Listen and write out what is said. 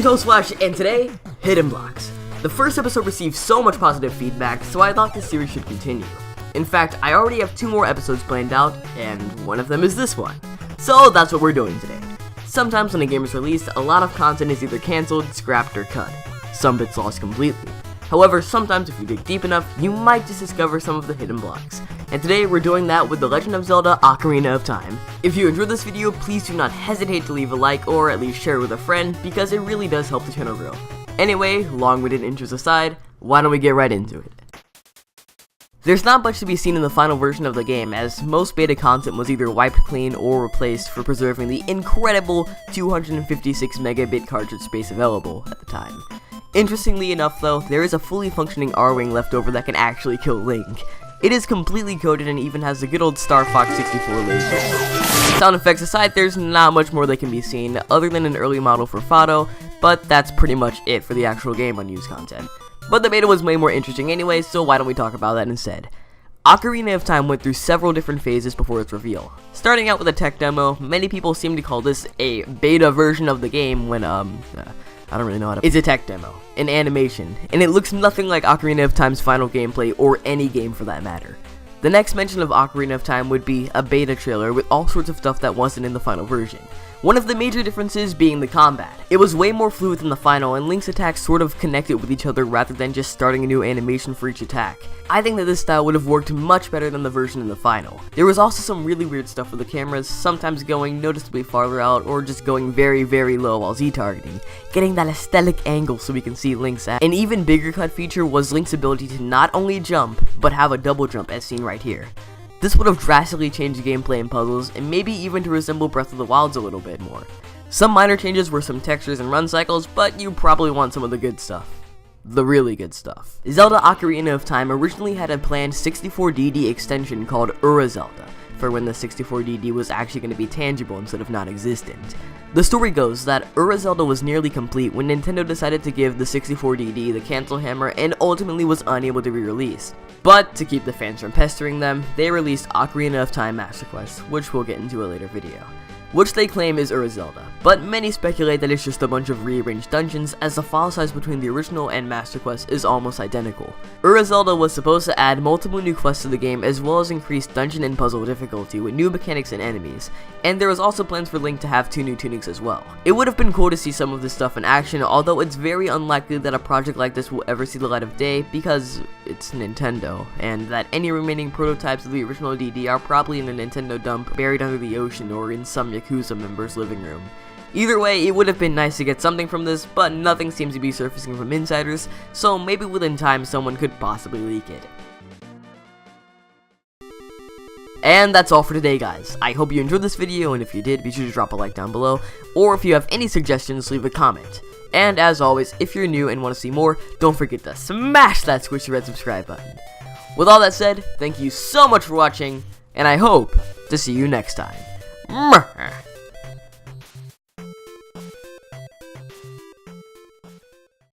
name's Flash, and today, Hidden Blocks. The first episode received so much positive feedback, so I thought this series should continue. In fact, I already have 2 more episodes planned out, and one of them is this one. So that's what we're doing today. Sometimes when a game is released, a lot of content is either cancelled, scrapped, or cut. Some bits lost completely. However, sometimes if you dig deep enough, you might just discover some of the hidden blocks. And today we're doing that with The Legend of Zelda Ocarina of Time. If you enjoyed this video, please do not hesitate to leave a like or at least share it with a friend, because it really does help the channel grow. Anyway, long-winded intros aside, why don't we get right into it. There's not much to be seen in the final version of the game, as most beta content was either wiped clean or replaced for preserving the incredible 256 megabit cartridge space available at the time. Interestingly enough though, there is a fully functioning R-Wing left over that can actually kill Link. It is completely coded and even has the good old Star Fox 64 laser. Sound effects aside, there's not much more that can be seen, other than an early model for Fado, but that's pretty much it for the actual game unused content. But the beta was way more interesting anyway, so why don't we talk about that instead. Ocarina of Time went through several different phases before its reveal. Starting out with a tech demo, many people seem to call this a beta version of the game when, I don't really know how to. It's a tech demo, an animation, and it looks nothing like Ocarina of Time's final gameplay or any game for that matter. The next mention of Ocarina of Time would be a beta trailer with all sorts of stuff that wasn't in the final version. One of the major differences being the combat. It was way more fluid than the final, and Link's attacks sort of connected with each other rather than just starting a new animation for each attack. I think that this style would have worked much better than the version in the final. There was also some really weird stuff with the cameras, sometimes going noticeably farther out or just going very low while Z-targeting, getting that aesthetic angle so we can see Link's ass. An even bigger cut feature was Link's ability to not only jump, but have a double jump as seen right here. This would have drastically changed the gameplay in puzzles, and maybe even to resemble Breath of the Wild's a little bit more. Some minor changes were some textures and run cycles, but you probably want some of the good stuff. The really good stuff. Zelda Ocarina of Time originally had a planned 64DD extension called Ura Zelda, for when the 64DD was actually going to be tangible instead of non-existent. The story goes that Ura Zelda was nearly complete when Nintendo decided to give the 64DD the cancel hammer and ultimately was unable to be released. But to keep the fans from pestering them, they released Ocarina of Time Master Quest, which we'll get into a later video, which they claim is Ura Zelda, but many speculate that it's just a bunch of rearranged dungeons, as the file size between the original and Master Quest is almost identical. Ura Zelda was supposed to add multiple new quests to the game, as well as increase dungeon and puzzle difficulty with new mechanics and enemies, and there was also plans for Link to have 2 new tunics as well. It would have been cool to see some of this stuff in action, although it's very unlikely that a project like this will ever see the light of day, because it's Nintendo, and that any remaining prototypes of the original DD are probably in a Nintendo dump buried under the ocean or in some Yakuza member's living room. Either way, it would have been nice to get something from this, but nothing seems to be surfacing from insiders, so maybe within time someone could possibly leak it. And that's all for today, guys. I hope you enjoyed this video, and if you did, be sure to drop a like down below, or if you have any suggestions, leave a comment. And as always, if you're new and want to see more, don't forget to smash that squishy red subscribe button. With all that said, thank you so much for watching, and I hope to see you next time.